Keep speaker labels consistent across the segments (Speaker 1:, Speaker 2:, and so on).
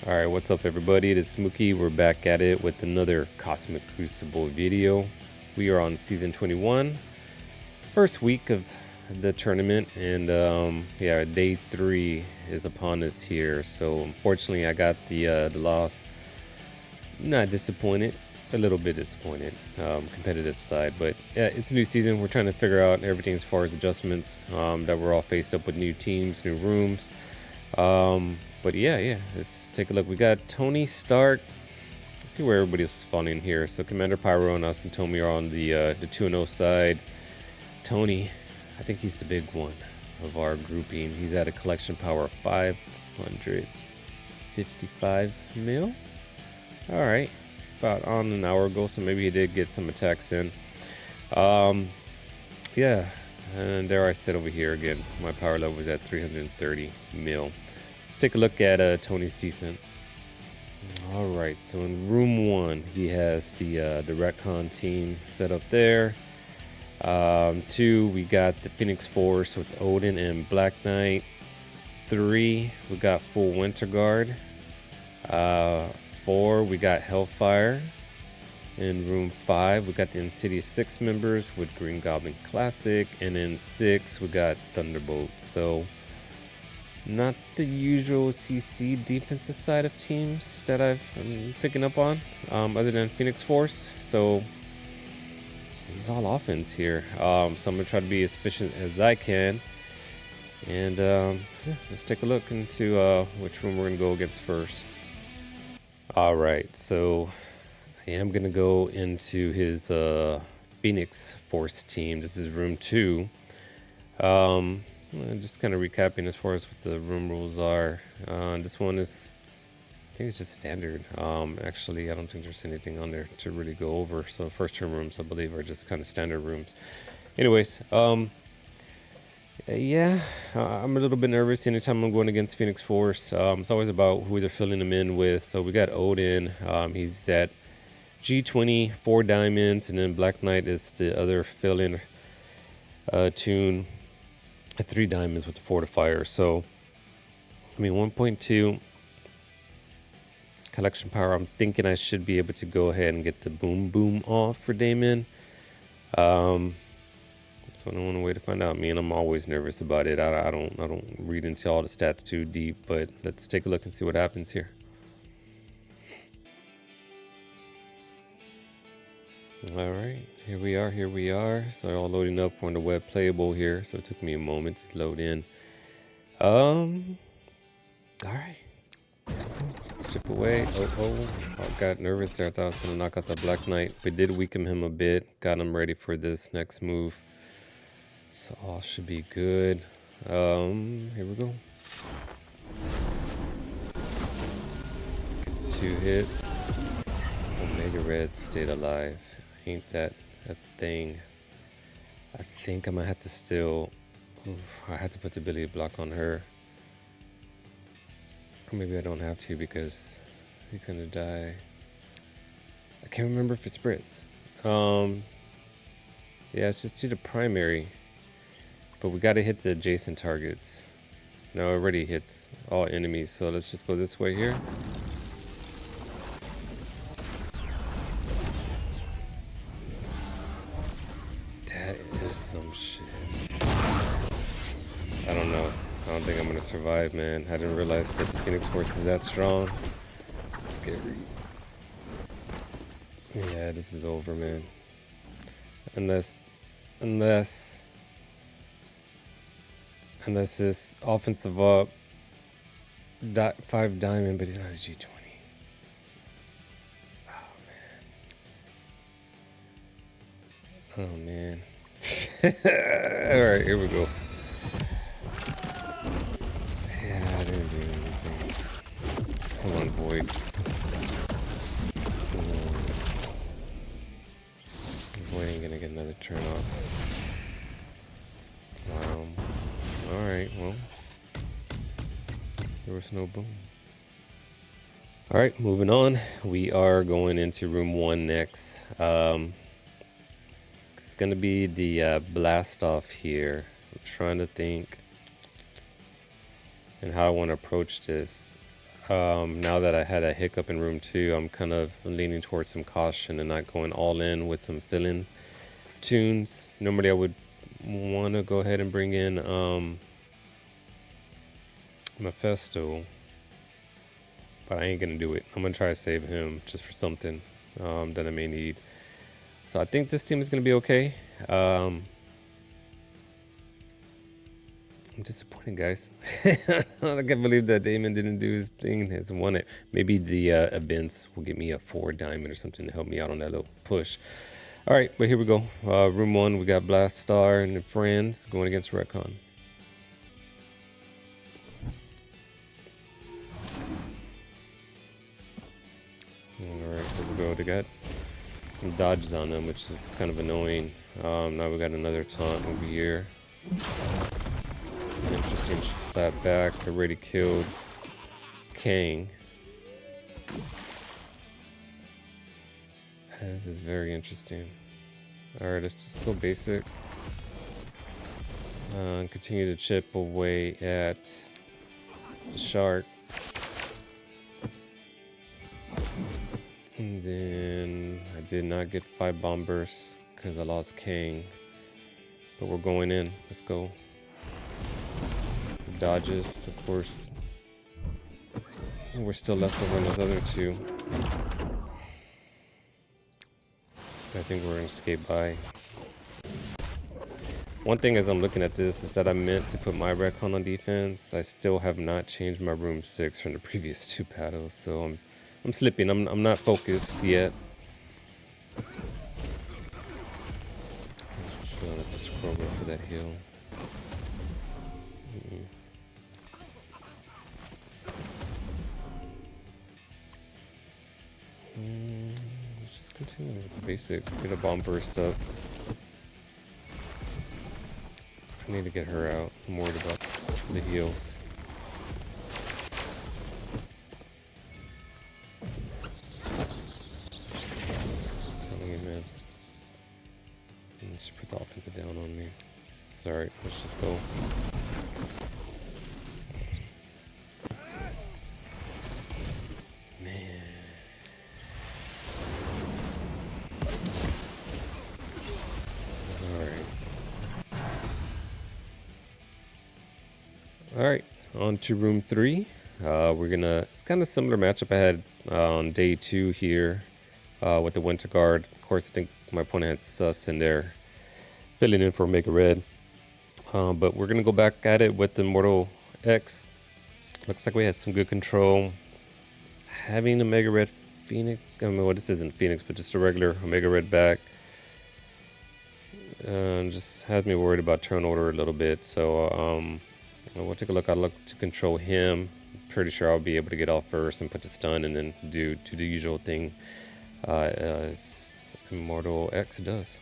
Speaker 1: All right, what's up everybody? It is Smokey. We're back at it with another Cosmic Crucible video. We are on season 21, first week of the tournament, and yeah, day 3 is upon us here. So unfortunately, I got the loss. Not disappointed, a little bit disappointed, competitive side, but yeah, it's a new season. We're trying to figure out everything as far as adjustments that we're all faced up with, new teams, new rooms. But yeah, let's take a look. We got Tony Stark. Let's see where everybody's falling here. So Commander Pyro and us and Tommy are on the 2-0 side. Tony, I think he's the big one of our grouping. He's at a collection power of 555 mil. All right, about on an hour ago, so maybe he did get some attacks in. Yeah, and there I sit over here again. My power level is at 330 mil. Let's take a look at Tony's defense. All right, so in room 1, he has the Retcon team set up there. 2, we got the PhxForce with Odin and Black Knight. 3, we got full WinterGuard. 4, we got Hellfire. In room 5, we got the Insidious 6 members with Green Goblin Classic. And in 6, we got Thunderbolts. So not the usual CC defensive side of teams that I'm picking up on, other than PhxForce. So he's all offense here. So I'm gonna try to be as efficient as I can. And yeah, let's take a look into which room we're gonna go against first. All right, so I am gonna go into his PhxForce team. This is room 2. Just kind of recapping as far as what the room rules are. This one is, I think it's just standard. Actually, I don't think there's anything on there to really go over. So first turn rooms, I believe, are just kind of standard rooms. Anyways, yeah, I'm a little bit nervous anytime I'm going against PhxForce. It's always about who they're filling them in with. So we got Odin. He's at G20, 4 diamonds, and then Black Knight is the other fill-in tune at 3 diamonds with the fortifier. So I mean 1.2 collection power. I'm thinking I should be able to go ahead and get the boom off for Damon. So I don't want to wait to find out. I'm always nervous about it. I don't read into all the stats too deep, but let's take a look and see what happens here. All right, here we are. So all loading up on the web playable here. So it took me a moment to load in. All right. Chip away. I got nervous there. I thought I was gonna knock out the Black Knight. We did weaken him a bit. Got him ready for this next move. So all should be good. Here we go. Get the 2 hits. Omega Red stayed alive. Ain't that a thing? I think I might have to still. I have to put the ability block on her. Or maybe I don't have to because he's gonna die. I can't remember if it spreads. Yeah, it's just to the primary. But we gotta hit the adjacent targets. Now it already hits all enemies, so let's just go this way here. That is some shit. I don't know. I don't think I'm gonna survive, man. I didn't realize that the PhxForce is that strong. It's scary. Yeah, this is over, man. Unless this offensive up 5 diamond, but he's not a G20. Oh man. All right, here we go. Yeah, I didn't do anything. Come on, Void. Void ain't gonna get another turn off. All right, well, there was no boom. All right, moving on. We are going into room 1 next. It's gonna be the blast off here. I'm trying to think and how I want to approach this. Now that I had a hiccup in room 2, I'm kind of leaning towards some caution and not going all in with some fill-in tunes. Normally I would want to go ahead and bring in Mephisto, but I ain't gonna do it. I'm gonna try to save him just for something that I may need. So I think this team is gonna be okay. I'm disappointed, guys. I can't believe that Damon didn't do his thing, hasn't won it. Maybe the events will give me a 4 diamond or something to help me out on that little push. All right, but here we go. Room 1, we got Blast Star and friends going against Retcon. All right, here we go. They got some dodges on them, which is kind of annoying. Now we got another taunt over here. Interesting, she slapped back, already killed Kang. This is very interesting. Alright, let's just go basic. Continue to chip away at the shark. And then I did not get 5 bomb bursts because I lost Kang. But we're going in. Let's go. Dodges, of course. And we're still left over in those other 2. I think we're gonna escape by. One thing as I'm looking at this is that I meant to put my Retcon on defense. I still have not changed my room 6 from the previous 2 battles, so I'm slipping. I'm not focused yet. Let the scroll go for that heal. Let's just continue with the basic. Get a bomb burst up. I need to get her out. I'm worried about the heals. I'm telling you, man. You should put the offensive down on me. It's alright. Let's just go. Alright, on to room 3. It's kind of similar matchup I had on day 2 here with the WinterGuard. Of course, I think my opponent had Sus in there, filling in for Omega Red. But we're gonna go back at it with the Immortal X. Looks like we had some good control. Having Omega Red Phoenix, I mean, well, this isn't Phoenix, but just a regular Omega Red back. Just had me worried about turn order a little bit, so we'll take a look. I'll look to control him. Pretty sure I'll be able to get off first and put the stun and then do the usual thing as Immortal X does.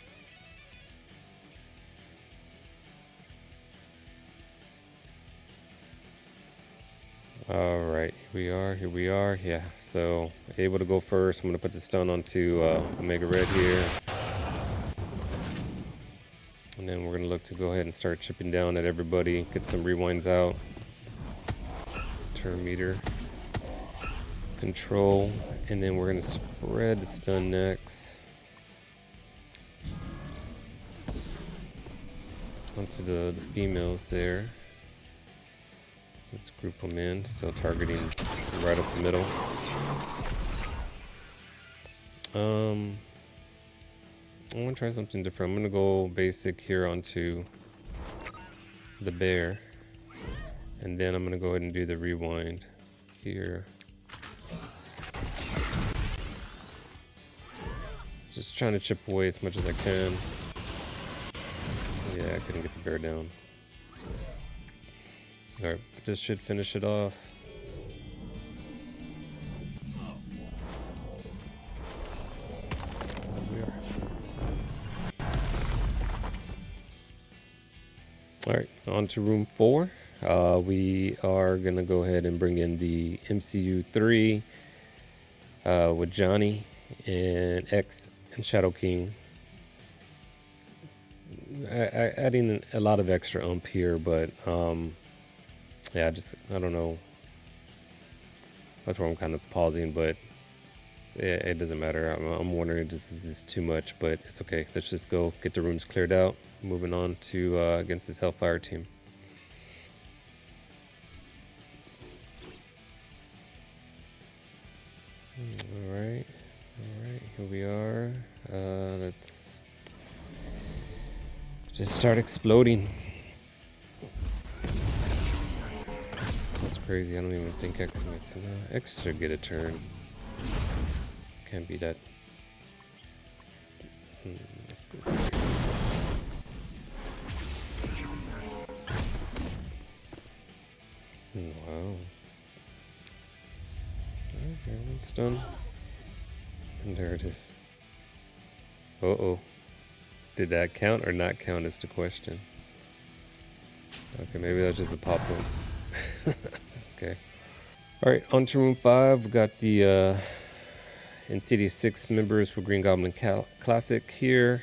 Speaker 1: Alright, here we are. Yeah, so able to go first. I'm going to put the stun onto Omega Red here. And then we're going to look to go ahead and start chipping down at everybody. Get some rewinds out. Turn meter. Control. And then we're going to spread the stun next. Onto the females there. Let's group them in. Still targeting right up the middle. I want to try something different. I'm going to go basic here onto the bear. And then I'm going to go ahead and do the rewind here. Just trying to chip away as much as I can. Yeah, I couldn't get the bear down. Alright, but this should finish it off. Alright, on to room 4. We are going to go ahead and bring in the MCU 3 with Johnny and X and Shadow King. Adding a lot of extra ump here, but yeah, I don't know. That's where I'm kind of pausing, but it doesn't matter. I'm wondering if this is just too much, but it's okay. Let's just go get the rooms cleared out. Moving on to against this Hellfire team. All right, here we are. Let's just start exploding. That's crazy. I don't even think X should get a turn. Can't be that. Let's go. Wow. Okay, it's done. And there it is. Uh-oh. Did that count or not count is the question. Okay, maybe that's just a pop-up. Okay. Alright, on to room 5. We got the Insidious 6 members for Green Goblin Classic here.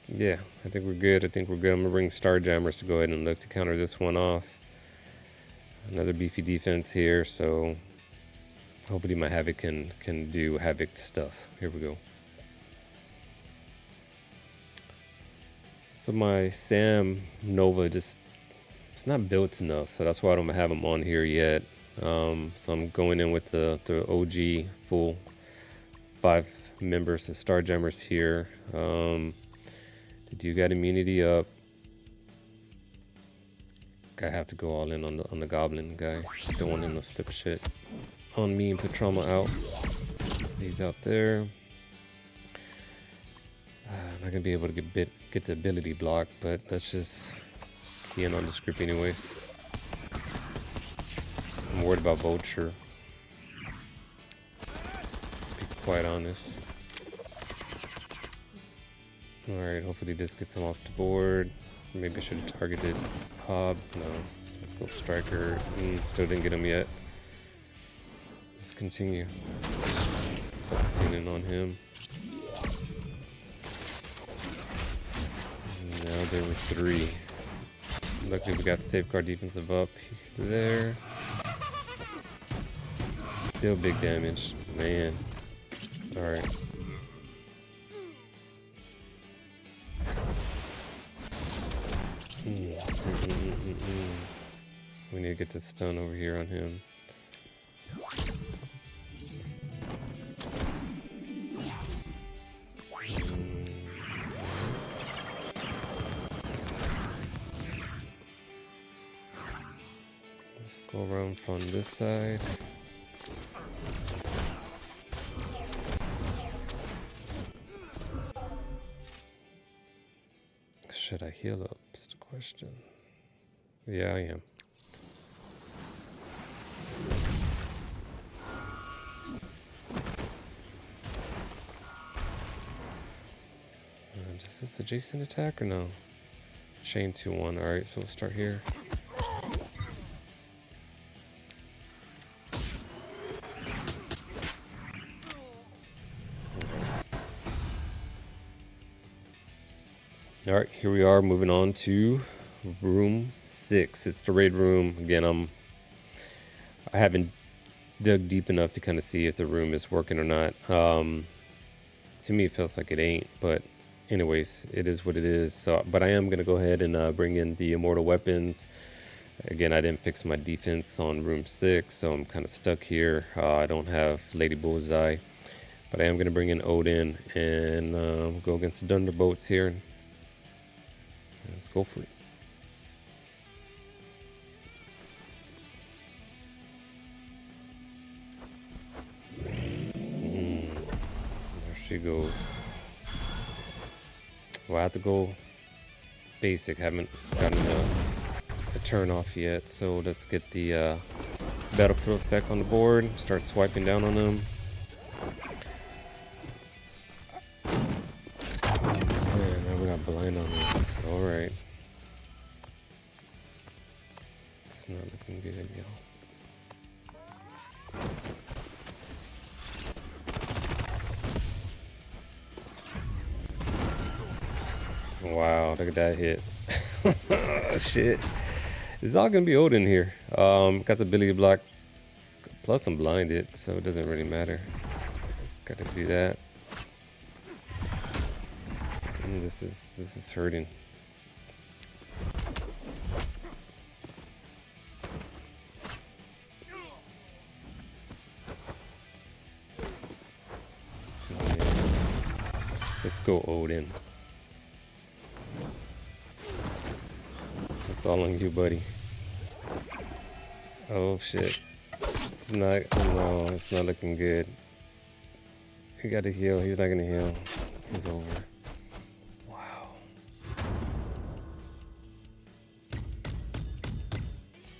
Speaker 1: Yeah, I think we're good. I'm gonna bring Starjammers to go ahead and look to counter this one off. Another beefy defense here, so hopefully my Havoc can do Havoc stuff. Here we go. So my Sam Nova it's not built enough, so that's why I don't have him on here yet. So I'm going in with the OG full 5 members of Starjammers here. Do you got immunity up? I have to go all in on the Goblin guy. Don't want him to flip shit on me and put trauma out. So he's out there. I'm not gonna be able to get the ability block, but let's just key in on the script anyways. I'm worried about Vulture, to be quite honest. Alright, hopefully this gets him off the board. Maybe I should have targeted Hob. No, let's go Striker. Still didn't get him yet. Let's continue. Focusing in on him. Now there were 3. Luckily we got the safeguard defensive up there. Still big damage, man. Alright. We need to get the stun over here on him. Let's go around from this side. Should I heal up? Is the question. Yeah, I am. Is this adjacent attack or no? Chain 2-1. Alright, so we'll start here. Alright, here we are moving on to room 6. It's the raid room. Again, I haven't dug deep enough to kind of see if the room is working or not. To me, it feels like it ain't, but anyways, it is what it is. So, but I am going to go ahead and bring in the immortal weapons. Again, I didn't fix my defense on room 6, so I'm kind of stuck here. I don't have Lady Bullseye, but I am going to bring in Odin and go against the Thunderbolts here. Let's go for it. There she goes. Well, I have to go basic. Haven't gotten a turn off yet, so let's get the battlefield effect on the board. Start swiping down on them. Man, now we got blind on this. All right, it's not looking good, y'all. Wow, look at that hit. Shit. This is all gonna be Odin here. Got the ability to block, plus I'm blinded, so it doesn't really matter. Gotta do that. And this is hurting. Let's go Odin. That's all on you, buddy. Oh shit. It's not, no, it's not looking good. He got to heal. He's not gonna heal. He's over. Wow.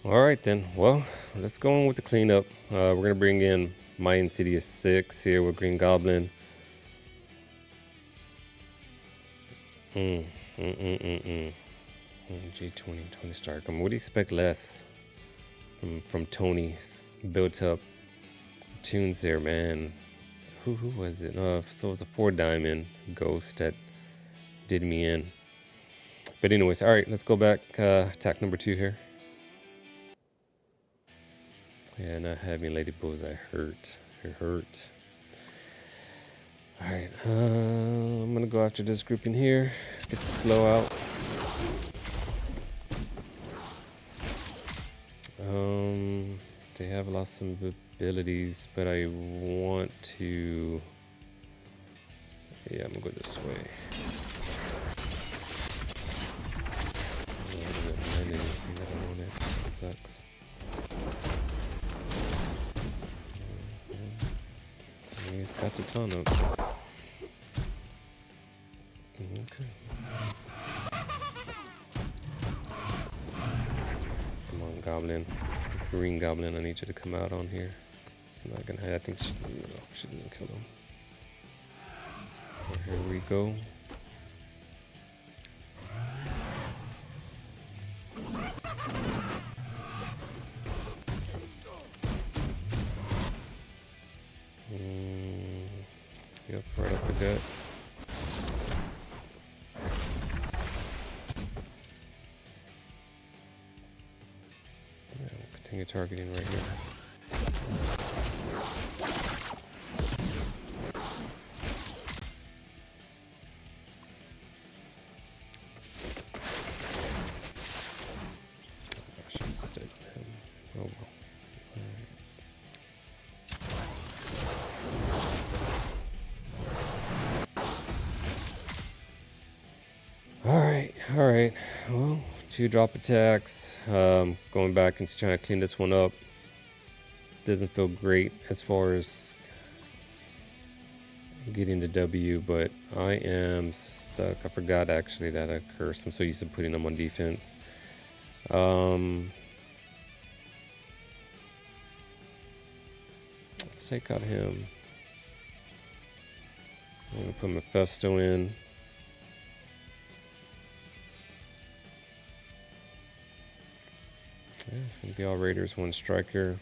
Speaker 1: Alright then. Well, let's go on with the cleanup. We're gonna bring in my Insidious 6 here with Green Goblin. G20, Tony Stark. I mean, what do you expect less from Tony's built up tunes there, man? Who was it? So it was a 4 diamond ghost that did me in. But anyways, all right, let's go back. Attack number 2 here. Yeah, not having Lady Bullseye hurt. It hurt. All right, I'm gonna go after this group in here. Get the slow out. They have lost some abilities, but I want to. Yeah, I'm gonna go this way. I don't want it. That sucks. He's got the ton up. Okay. Come on, Goblin. Green Goblin, I need you to come out on here. It's not gonna happen. I think she doesn't kill him. Well, here we go. Yep, right up the gut. Yeah, we'll continue targeting right here. I should have stayed with him. Oh well. All right. Well, 2 drop attacks. Going back and trying to clean this one up. Doesn't feel great as far as getting the W, but I am stuck. I forgot actually that I cursed. I'm so used to putting them on defense. Let's take out him. I'm gonna put Mephisto in. Yeah, it's gonna be all Raiders, 1 striker.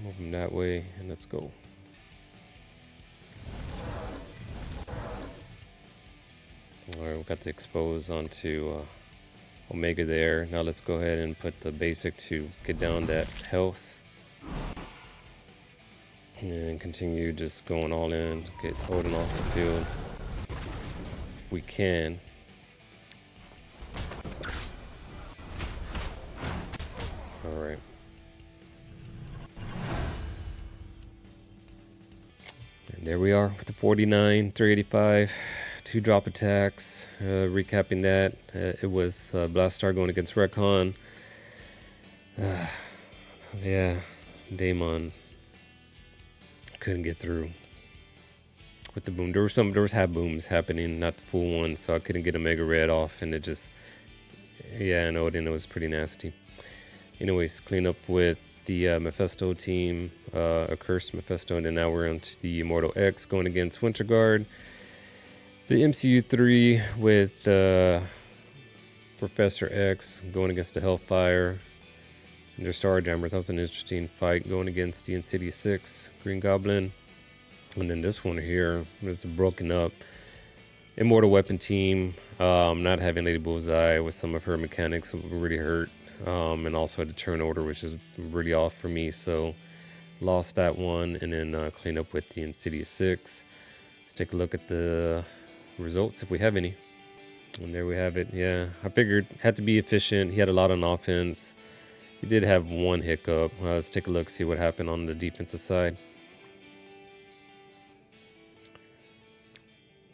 Speaker 1: Move them that way, and let's go. All right, we've got the expose onto Omega there. Now let's go ahead and put the basic to get down that health. And continue just going all in, get Odin off the field. If we can. All right. And there we are with the 49, 385, 2 drop attacks. Recapping that, it was Blastar going against Retcon. Yeah, Daemon couldn't get through with the boom. There was half booms happening, not the full one, so I couldn't get a Mega Red off, and it just, yeah, and Odin, it was pretty nasty. Anyways, clean up with the Mephisto team, a cursed Mephisto, and then now we're on to the Immortal X going against WinterGuard. The MCU 3 with Professor X going against the Hellfire and their Starjammers. That was an interesting fight going against the Insidious 6, Green Goblin. And then this one here is broken up. Immortal Weapon team. Not having Lady Bullseye with some of her mechanics really hurt. And also had to turn order, which is really off for me. So lost that one, and then clean up with the Insidious 6. Let's take a look at the results if we have any. And there we have it. Yeah, I figured had to be efficient. He had a lot on offense. He did have one hiccup. Let's take a look, see what happened on the defensive side.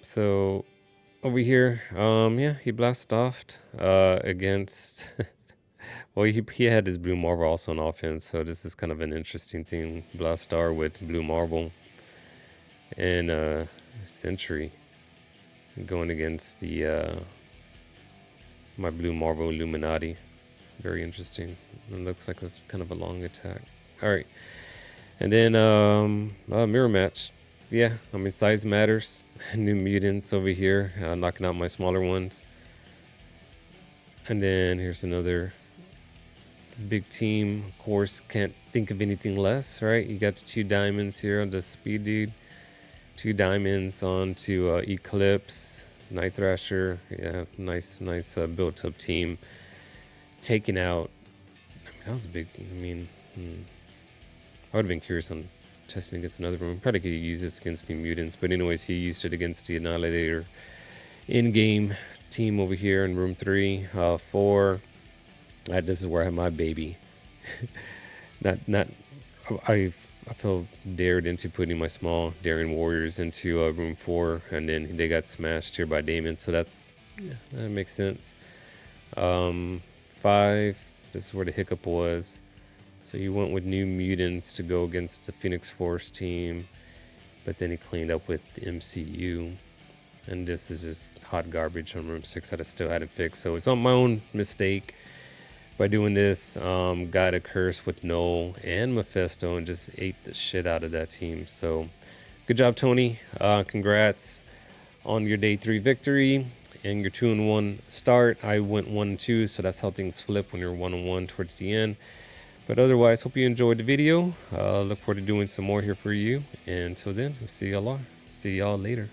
Speaker 1: So over here, yeah, he blasted off against. Well, he had his Blue Marvel also on offense, so this is kind of an interesting thing. Blastar with Blue Marvel and Sentry going against the my Blue Marvel Illuminati. Very interesting. It looks like it was kind of a long attack. All right, and then mirror match. Yeah, I mean size matters. New mutants over here, knocking out my smaller ones. And then here's another big team. Of course, can't think of anything less, right? You got the 2 diamonds here on the speed dude. 2 diamonds onto Eclipse, Night Thrasher. Yeah, nice built up team. Taking out, I mean, that was a big, I mean, I would have been curious on testing against another room. Probably could use this against New Mutants, but anyways, he used it against the Annihilator in-game team over here in room 3, 4. This is where I have my baby. I feel dared into putting my small daring warriors into room 4, and then they got smashed here by Damon. So that makes sense. 5. This is where the hiccup was. So he went with New Mutants to go against the PhxForce team, but then he cleaned up with the MCU. And this is just hot garbage on room 6 that I still hadn't fixed. So it's on my own mistake by doing this. Got a curse with Null and Mephisto and just ate the shit out of that team. So good job, Tony. Congrats on your day 3 victory and your 2-1 start. I went 1-2, so that's how things flip when you're 1-1 towards the end. But otherwise, hope you enjoyed the video. Look forward to doing some more here for you. And until then, we'll see y'all later.